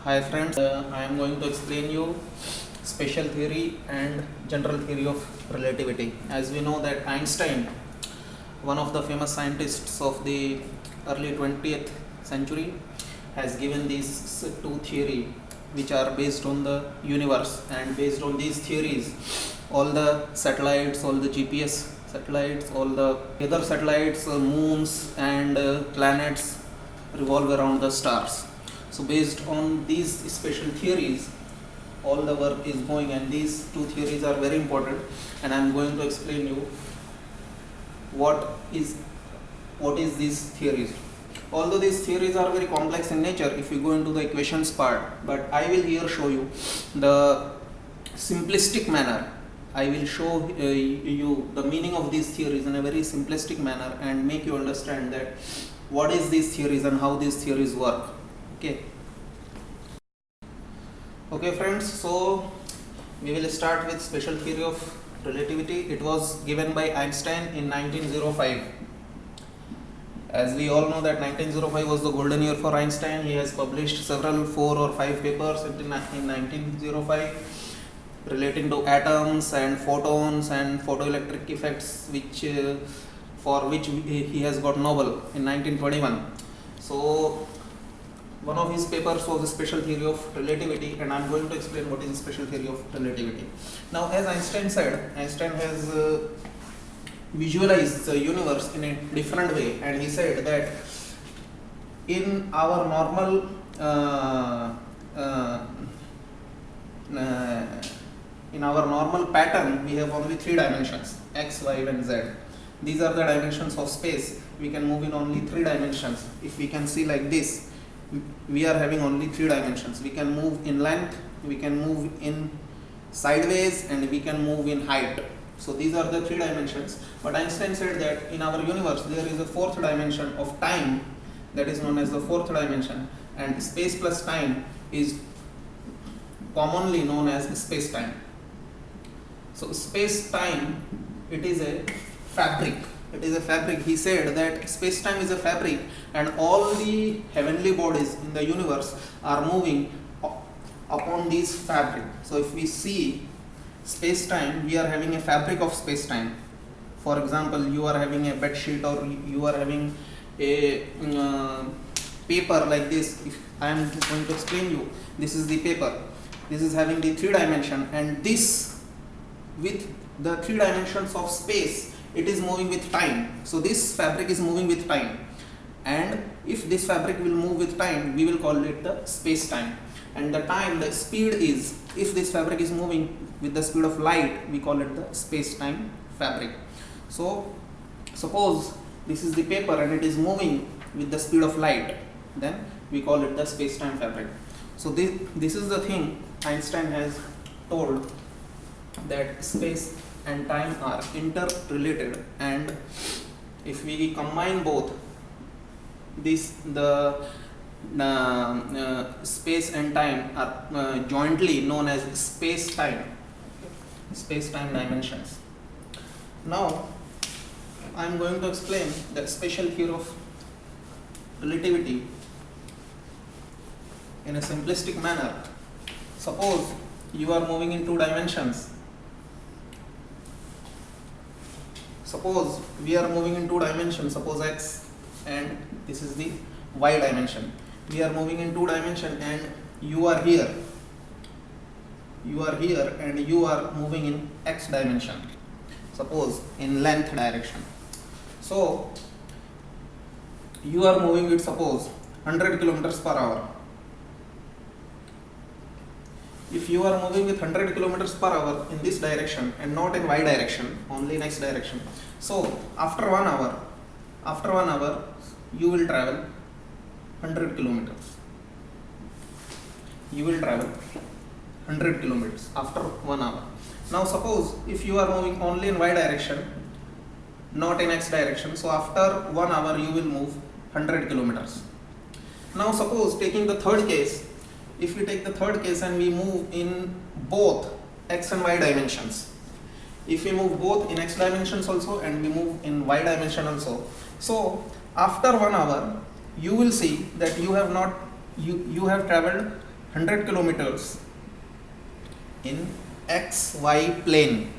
Hi friends, I am going to explain you special theory and general theory of relativity. As we know that Einstein, one of the famous scientists of the early 20th century, has given these two theory which are based on the universe, and based on these theories all the satellites, all the GPS satellites, all the other satellites, moons and planets revolve around the stars. So based on these special theories all the work is going, and these two theories are very important, and I am going to explain you what is these theories. Although these theories are very complex in nature if you go into the equations part, but I will here show you the simplistic manner. I will show you the meaning of these theories in a very simplistic manner and make you understand that what is these theories and how these theories work. Okay friends, so we will start with special theory of relativity. It was given by Einstein in 1905. As we all know that 1905 was the golden year for Einstein. He has published several 4 or 5 papers in 1905 relating to atoms and photons and photoelectric effects, for which he has got Nobel in 1921. So one of his papers was a special theory of relativity, and I am going to explain what is a special theory of relativity. Now, as Einstein said, Einstein has visualized the universe in a different way, and he said that in our normal pattern we have only 3 dimensions: x, y and z. These are the dimensions of space. We can move in only 3 dimensions. If we can see like this, we are having only 3 dimensions. We can move in length, we can move in sideways, and we can move in height. So these are the 3 dimensions. But Einstein said that in our universe there is a 4th dimension of time, that is known as the 4th dimension, and space plus time is commonly known as space time. So space time, it is a fabric. It is a fabric. He said that space-time is a fabric, and all the heavenly bodies in the universe are moving upon this fabric. So if we see space-time, we are having a fabric of space-time. For example, you are having a bed sheet, or you are having a paper like this. If I am going to explain you, this is the paper. This is having the 3 dimension, and this with the 3 dimensions of space, it is moving with time. So this fabric is moving with time, and if this fabric will move with time, we will call it the space time. And the time, the speed is, if this fabric is moving with the speed of light, we call it the space time fabric. So suppose this is the paper and it is moving with the speed of light, then we call it the space time fabric. So this is the thing Einstein has told, that space and time are interrelated, and if we combine both the space and time are jointly known as space-time dimensions. Now I am going to explain the special theory of relativity in a simplistic manner. Suppose you are moving in 2 dimensions. Suppose we are moving in 2 dimensions, suppose x, and this is the y dimension. We are moving in 2 dimensions, and you are here, and you are moving in x dimension, suppose in length direction. So you are moving with, suppose, 100 kilometers per hour. If you are moving with 100 kilometers per hour in this direction and not in y direction, only in x direction, so after 1 hour you will travel 100 kilometers. You will travel 100 kilometers after 1 hour. Now suppose if you are moving only in y direction, not in x direction, so after 1 hour you will move 100 kilometers. Now suppose, taking the third case, if we take the third case and we move in both x and y dimensions, if we move both in x dimensions also and we move in y dimension also, so after 1 hour you will see that you have traveled 100 kilometers in xy plane.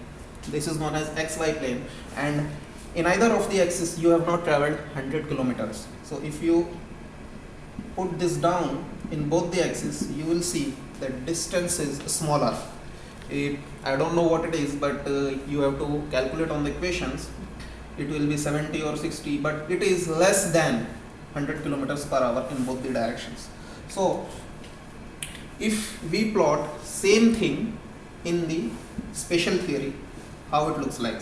This is known as xy plane, and in either of the axis you have not traveled 100 kilometers. So if you put this down in both the axes, you will see that distance is smaller. I don't know what it is, but you have to calculate on the equations. It will be 70 or 60, but it is less than 100 kilometers per hour in both the directions. So if we plot same thing in the spatial theory, how it looks like.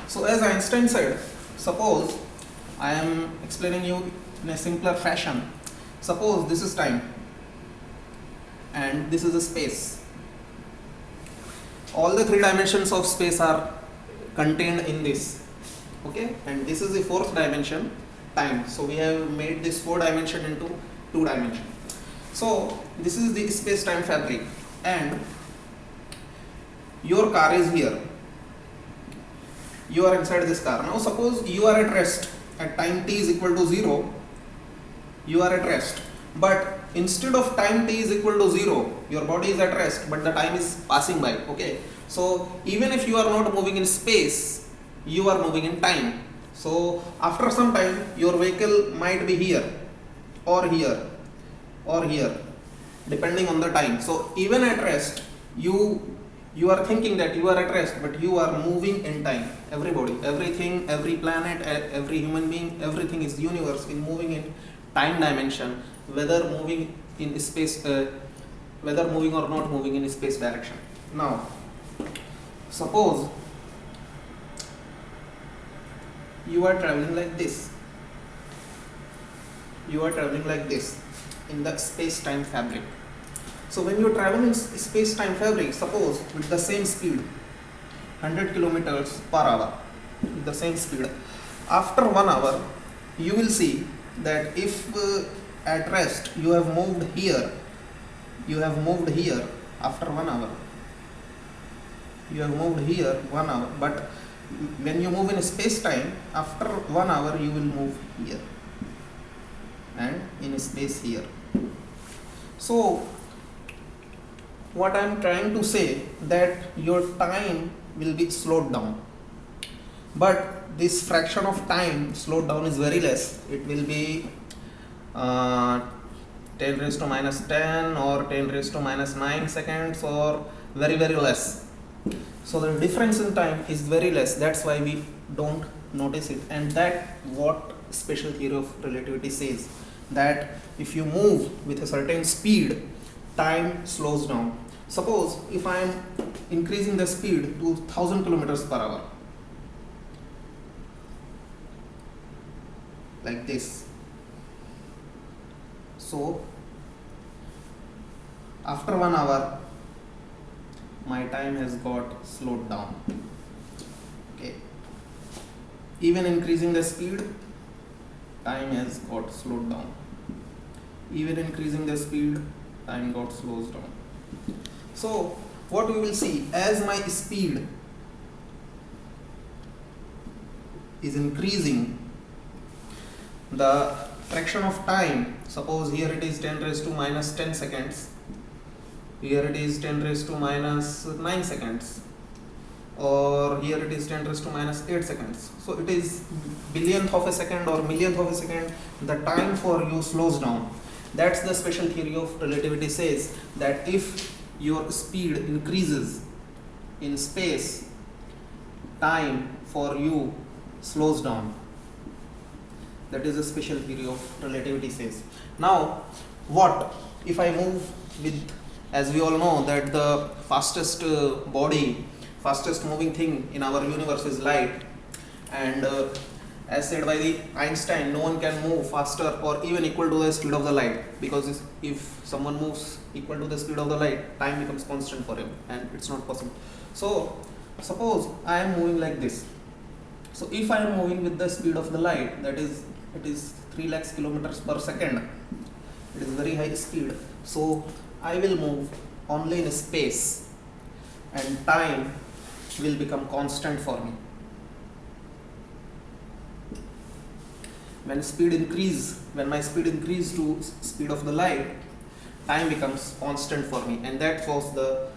So as Einstein said, suppose I am explaining you in a simpler fashion. Suppose this is time and this is a space. All the three dimensions of space are contained in this. Okay, and this is the fourth dimension, time. So we have made this 4 dimension into 2 dimension. So this is the space-time fabric, and your car is here. You are inside this car. Now suppose you are at rest at time t is equal to 0. You are at rest, but instead of time t is equal to 0, your body is at rest, but the time is passing by. Okay, so even if you are not moving in space, you are moving in time. So after some time your vehicle might be here or here or here, depending on the time. So even at rest, you are thinking that you are at rest, but you are moving in time. Everybody, everything, every planet, every human being, everything is universe in moving in time dimension, whether moving in space, whether moving or not moving in space direction. Now suppose you are traveling like this. You are traveling like this in the space-time fabric. So when you travel in space-time fabric, suppose with the same speed, 100 kilometers per hour, with the same speed, after 1 hour, you will see that if at rest you have moved here, after 1 hour, you have moved here 1 hour, but when you move in space-time, after 1 hour you will move here and in space here. So what I am trying to say, that your time will be slowed down, but this fraction of time slowed down is very less. It will be 10 raised to minus 10 or 10 raised to minus 9 seconds, or very less. So the difference in time is very less. That's why we don't notice it, and that what special theory of relativity says, that if you move with a certain speed, time slows down. Suppose if I am increasing the speed to 1000 kilometers per hour, like this. So after 1 hour, my time has got slowed down. Okay, even increasing the speed, time has got slowed down. Even increasing the speed, time got slows down. So what we will see, as my speed is increasing, the fraction of time, suppose here it is 10 raised to minus 10 seconds, here it is 10 raised to minus 9 seconds, or here it is 10 raised to minus 8 seconds. So it is billionth of a second or millionth of a second, the time for you slows down. That's the special theory of relativity says, that if your speed increases in space, time for you slows down. That is the special theory of relativity says. Now what if I move with, as we all know that the fastest fastest moving thing in our universe is light, and as said by the Einstein, no one can move faster or even equal to the speed of the light, because if someone moves equal to the speed of the light, time becomes constant for him, and it's not possible. So suppose I am moving like this. So if I am moving with the speed of the light, that is, it is 3 lakhs kilometers per second, it is very high speed. So I will move only in space, and time will become constant for me. When my speed increase to speed of the light, time becomes constant for me, and that was the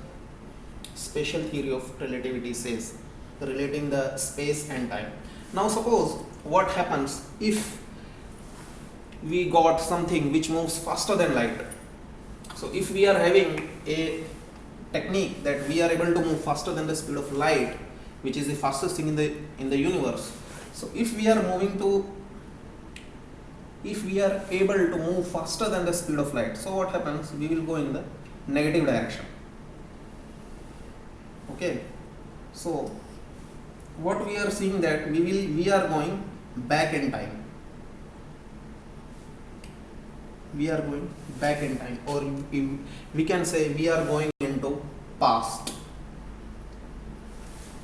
special theory of relativity says, relating the space and time. Now suppose what happens if we got something which moves faster than light. So if we are having a technique that we are able to move faster than the speed of light, which is the fastest thing in the universe. So if we are able to move faster than the speed of light, so what happens? We will go in the negative direction. Okay, so what we are seeing that we are going back in time. We are going back in time, or we can say we are going into past.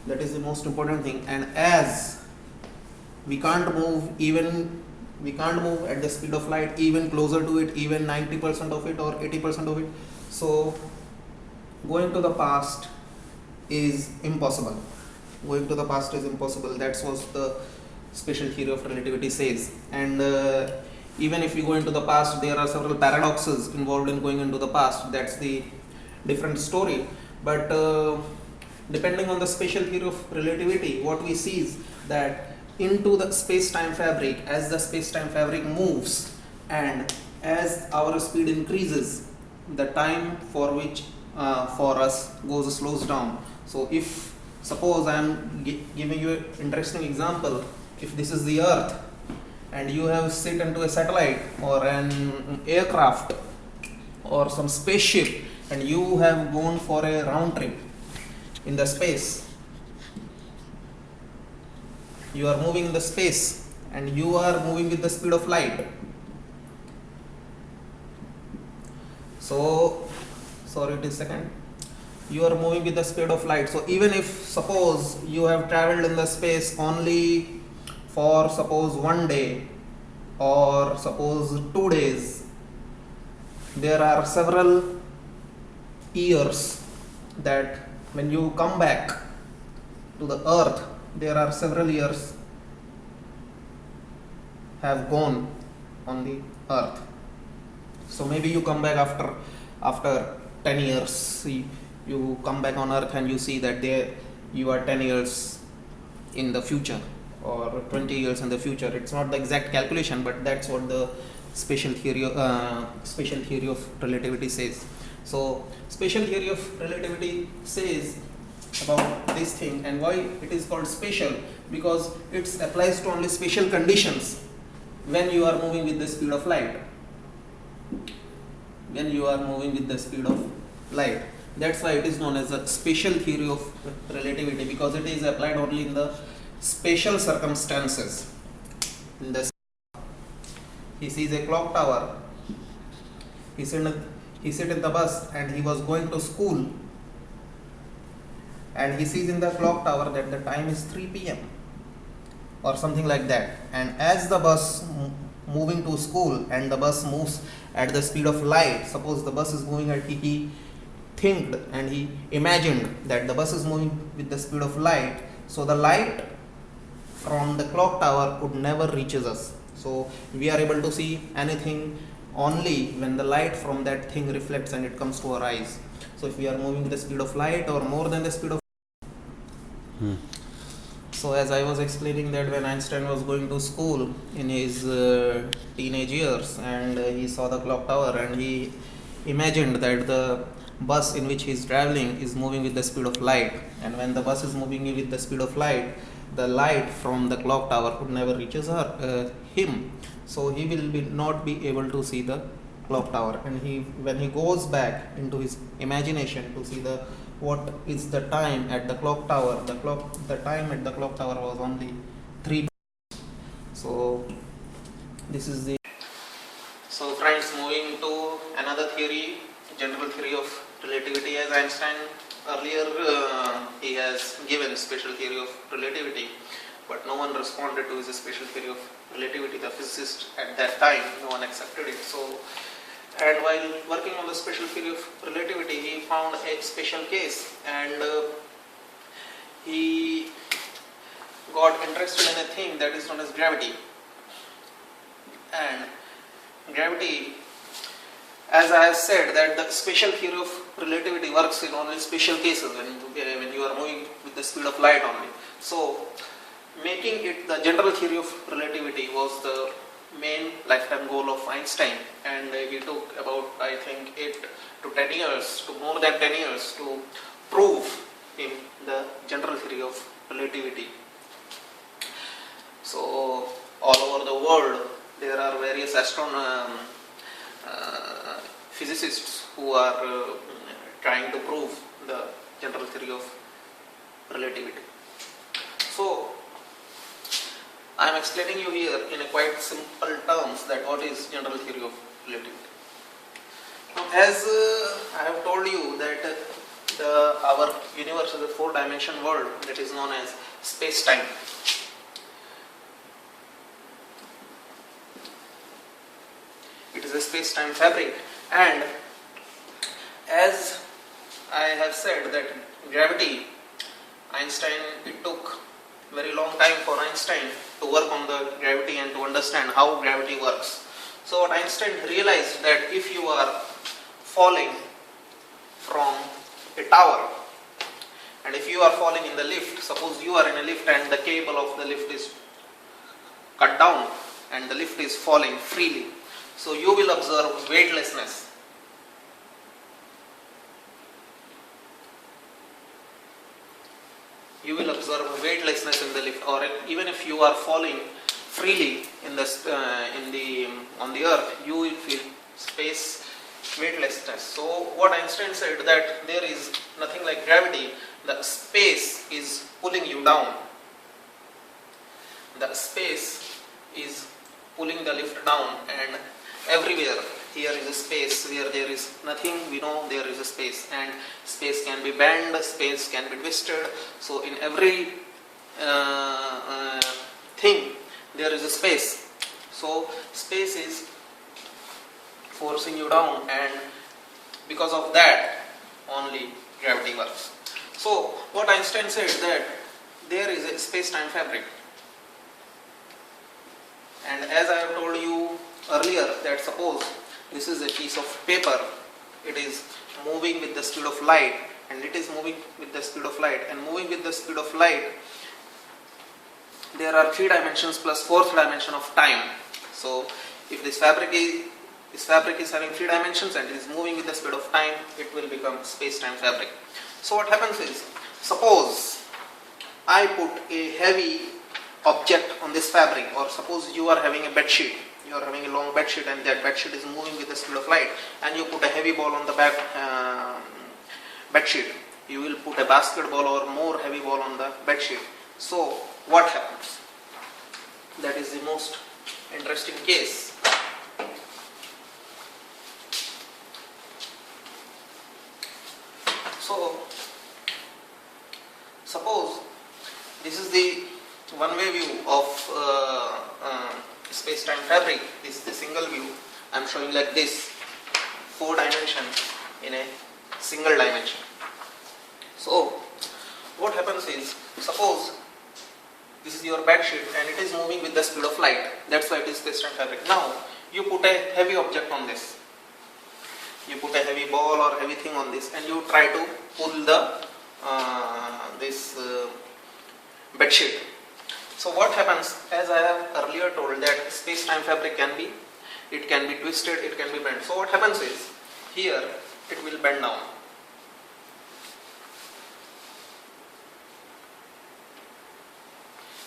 That is the most important thing. And as we can't move at the speed of light, even closer to it, even 90% of it or 80% of it, so going to the past is impossible. That's what the special theory of relativity says. And even if we go into the past, there are several paradoxes involved in going into the past. That's the different story. But depending on the special theory of relativity, what we see is that into the space-time fabric, as the space-time fabric moves and as our speed increases, the time for us slows down. So if suppose I am giving you an interesting example, if this is the earth and you have sit into a satellite or an aircraft or some spaceship and you have gone for a round trip in the space, you are moving in the space and you are moving with the speed of light. So sorry, it is second. You are moving with the speed of light. So even if suppose you have traveled in the space only for suppose 1 day or suppose 2 days, there are several years that when you come back to the earth, there are several years have gone on the earth. So maybe you come back after 10 years, you come back on earth and you see that you are 10 years in the future or 20 years in the future. It's not the exact calculation, but that's what the special theory of relativity says. So special theory of relativity says about this thing, and why it is called special, because it applies to only special conditions when you are moving with the speed of light. That's why it is known as a special theory of relativity, because it is applied only in the special circumstances. He sees a clock tower, he sit in the bus and he was going to school, and he sees in the clock tower that the time is 3 p.m. or something like that. And as the bus moving to school and the bus moves at the speed of light, suppose the bus is moving at he thinked and he imagined that the bus is moving with the speed of light, so the light from the clock tower could never reaches us. So we are able to see anything only when the light from that thing reflects and it comes to our eyes. So if we are moving with the speed of light or more than the speed of So as I was explaining that when Einstein was going to school in his teenage years, and he saw the clock tower and he imagined that the bus in which he is traveling is moving with the speed of light, and when the bus is moving with the speed of light, the light from the clock tower could never reaches him, so he will not be able to see the clock tower. And when he goes back into his imagination to see what is the time at the clock tower, the time at the clock tower was only 3. So this is the so friends, moving to another theory, general theory of relativity. As Einstein earlier he has given special theory of relativity, but no one responded to his special theory of relativity. The physicist at that time, no one accepted it. So, and while working on the special theory of relativity, he found a special case, and he got interested in a thing that is known as gravity. And gravity, as I have said, that the special theory of relativity works in only special cases when you are moving with the speed of light only. So making it the general theory of relativity was the main lifetime goal of Einstein, and he took about, I think, 8 to 10 years, to more than 10 years, to prove in the general theory of relativity. So all over the world there are various physicists who are trying to prove the general theory of relativity. So I am explaining you here in a quite simple terms that what is general theory of relativity. Now, as I have told you that our universe is a 4-dimension world that is known as space-time. It is a space-time fabric, and as I have said that gravity, Einstein, it took very long time for Einstein to work on the gravity and to understand how gravity works. So what Einstein realized that if you are falling from a tower, and if you are falling in the lift, suppose you are in a lift and the cable of the lift is cut down and the lift is falling freely, so you will observe weightlessness. You will observe weightlessness in the lift, or even if you are falling freely on the earth, you will feel space weightlessness. So what Einstein said that there is nothing like gravity. The space is pulling you down. The space is pulling the lift down, and everywhere here is a space where there is nothing, we know there is a space, and space can be bent, space can be twisted. So in every thing there is a space. So space is forcing you down, and because of that only gravity works. So what Einstein said that there is a space-time fabric, and as I have told you earlier that suppose this is a piece of paper, it is moving with the speed of light, and it is moving with the speed of light, and moving with the speed of light, there are 3 dimensions plus 4th dimension of time. So if this fabric is having 3 dimensions and it is moving with the speed of time, it will become space-time fabric. So what happens is, suppose I put a heavy object on this fabric, or suppose you are having a bed sheet, you are having a long bed sheet, and that bed sheet is moving with the speed of light, and you put a heavy ball on the back bed sheet. You will put a basketball or more heavy ball on the bed sheet. So what happens? That is the most interesting case. So suppose this is the one-way view of space-time fabric. This is the single view. I am showing like this, 4 dimensions in a single dimension. So what happens is, suppose this is your bed sheet and it is moving with the speed of light. That's why it is space-time fabric. Now you put a heavy object on this. You put a heavy ball or heavy thing on this, and you try to pull the bed sheet. So what happens, as I have earlier told, that space-time fabric can be twisted, it can be bent. So what happens is, here it will bend down.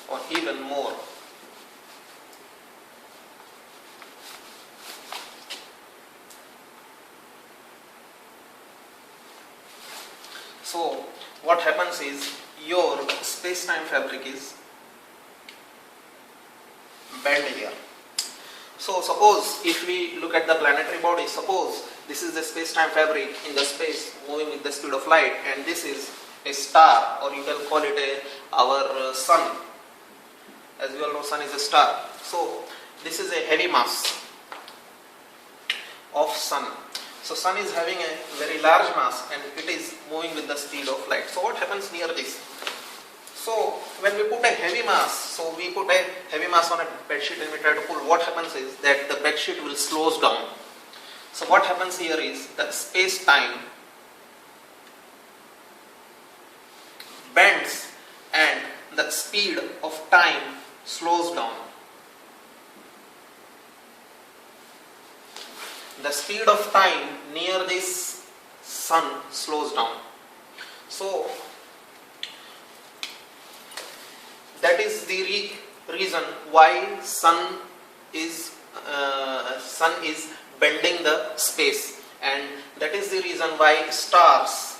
Or even more. So what happens is, your space-time fabric is bent here. So suppose if we look at the planetary body, suppose this is the space-time fabric in the space moving with the speed of light, and this is a star, or you can call it our sun. As we all know, sun is a star. So this is a heavy mass of sun. So sun is having a very large mass and it is moving with the speed of light. So what happens near this? when we put a heavy mass, so we put a heavy mass on a bed sheet and we try to pull, what happens is that the bed sheet will slows down. So what happens here is that space-time bends and the speed of time slows down. The speed of time near this sun slows down. So that is the reason why sun is bending the space, and that is the reason why stars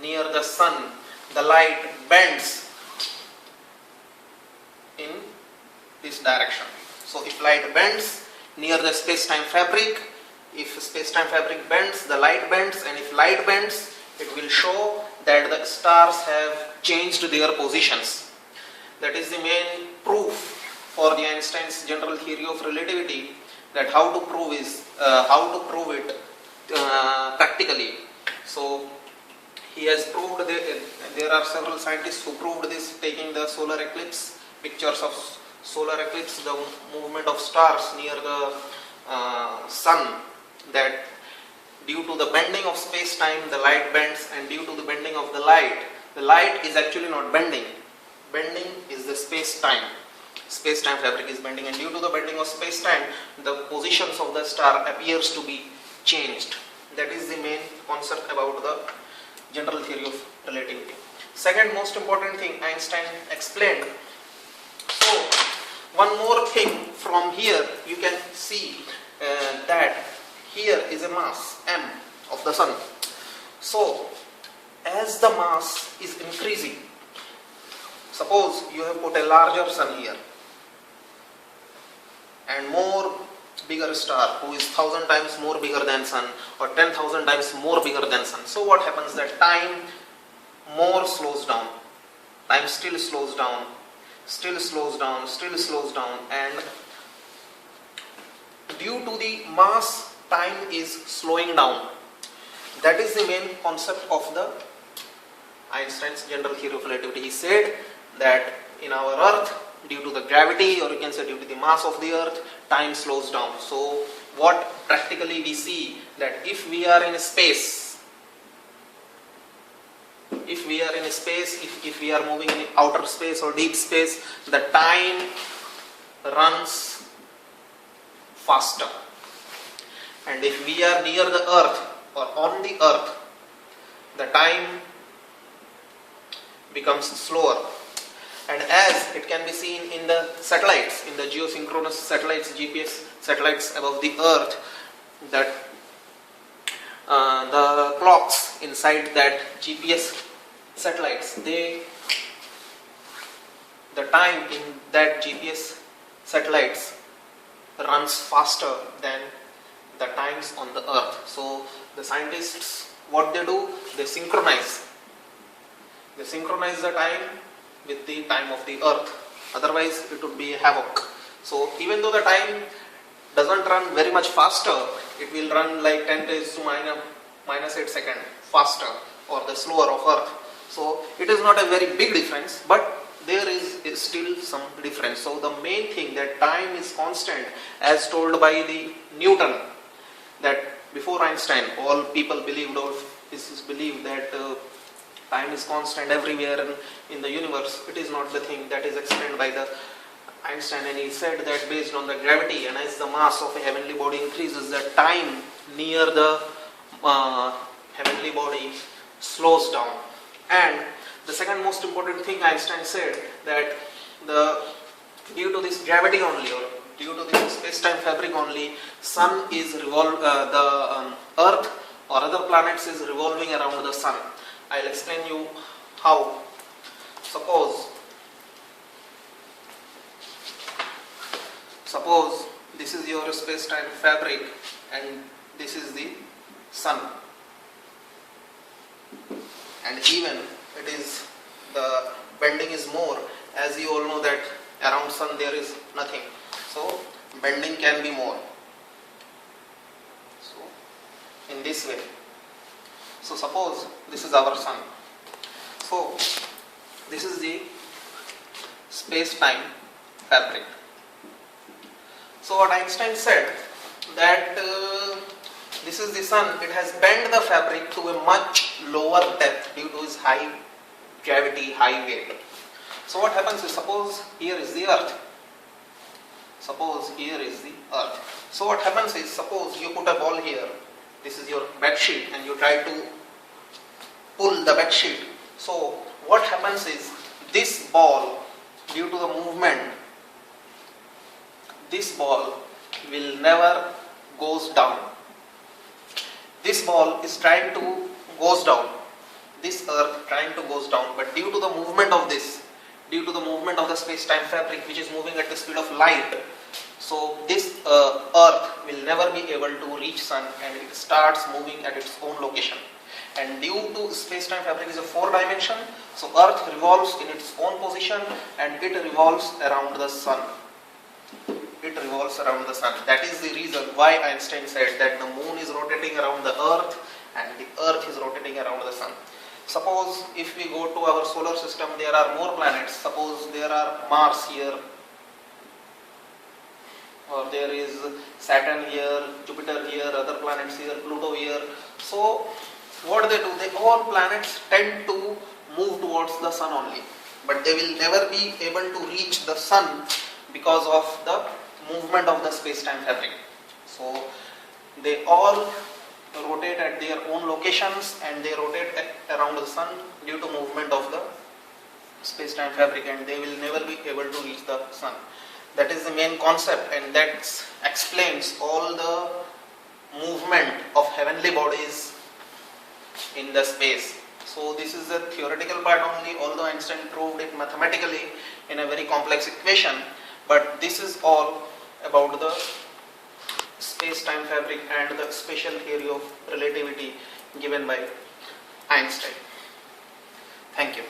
near the sun, the light bends in this direction. So if light bends near the space-time fabric, if space-time fabric bends, the light bends, and if light bends, it will show that the stars have changed their positions. That is the main proof for the Einstein's general theory of relativity, that how to prove it practically. So he has proved there are several scientists who proved this, taking the solar eclipse, pictures of solar eclipse, the movement of stars near the sun, that due to the bending of space-time the light bends, and due to the bending of the light is actually not bending. Bending is the space-time fabric is bending, and due to the bending of space-time the positions of the star appears to be changed. That is the main concept about the general theory of relativity. Second most important thing Einstein explained. So one more thing, from here you can see that here is a mass m of the sun. So as the mass is increasing, suppose you have put a larger sun here and more bigger star who is 1,000 times more bigger than sun, or 10,000 times more bigger than sun. So what happens, that time more slows down, time still slows down, still slows down, still slows down, and due to the mass, time is slowing down. That is the main concept of the Einstein's general theory of relativity. He said that in our earth, due to the gravity, or you can say due to the mass of the earth, time slows down. So what practically we see, that if we are in space, if we are moving in outer space or deep space, the time runs faster. And if we are near the earth or on the earth, the time becomes slower. And as it can be seen in the satellites, in the geosynchronous satellites, GPS satellites above the earth, that the clocks inside that GPS satellites, the time in that GPS satellites runs faster than the times on the earth. So the scientists, what they do, they synchronize the time with the time of the earth, otherwise it would be havoc. So even though the time doesn't run very much faster, it will run like 10 raised to minus 8 seconds faster, or the slower of earth. So it is not a very big difference, but there is still some difference. So the main thing, that time is constant, as told by the Newton, that before Einstein all people believed, or physicists believed, that time is constant everywhere in the universe. It is not the thing. That is explained by the Einstein, and he said that based on the gravity, and as the mass of a heavenly body increases, the time near the heavenly body slows down. And the second most important thing Einstein said, that due to this gravity only, or due to this space-time fabric only, sun is the earth or other planets is revolving around the sun. I'll explain you how. Suppose this is your space-time fabric and this is the sun, and even it is, the bending is more, as you all know that around sun there is nothing, so bending can be more. So in this way, so suppose this is our sun, so this is the space-time fabric. So what Einstein said that this is the sun, it has bent the fabric to a much lower depth due to its high gravity, high weight. So what happens is, suppose here is the earth. Suppose here is the earth. So what happens is, suppose you put a ball here, this is your bed sheet, and you try to pull the bed sheet. So what happens is, this ball, due to the movement, this ball will never goes down. This ball is trying to goes down. This earth trying to goes down, but due to the movement of this, due to the movement of the space-time fabric which is moving at the speed of light, so this earth will never be able to reach sun, and it starts moving at its own location. And due to space-time fabric is a 4-dimension, so earth revolves in its own position and it revolves around the sun. It revolves around the sun. That is the reason why Einstein said that the moon is rotating around the earth and the earth is rotating around the sun. Suppose if we go to our solar system, there are more planets. Suppose there are Mars here, or there is Saturn here, Jupiter here, other planets here, Pluto here. So what they do, all planets tend to move towards the sun only, but they will never be able to reach the sun because of the movement of the space-time fabric. So they all rotate at their own locations and they rotate around the sun due to movement of the space-time fabric, and they will never be able to reach the sun. That is the main concept, and that explains all the movement of heavenly bodies in the space. So this is the theoretical part only, although Einstein proved it mathematically in a very complex equation, but this is all about the space-time fabric and the special theory of relativity given by Einstein. Thank you.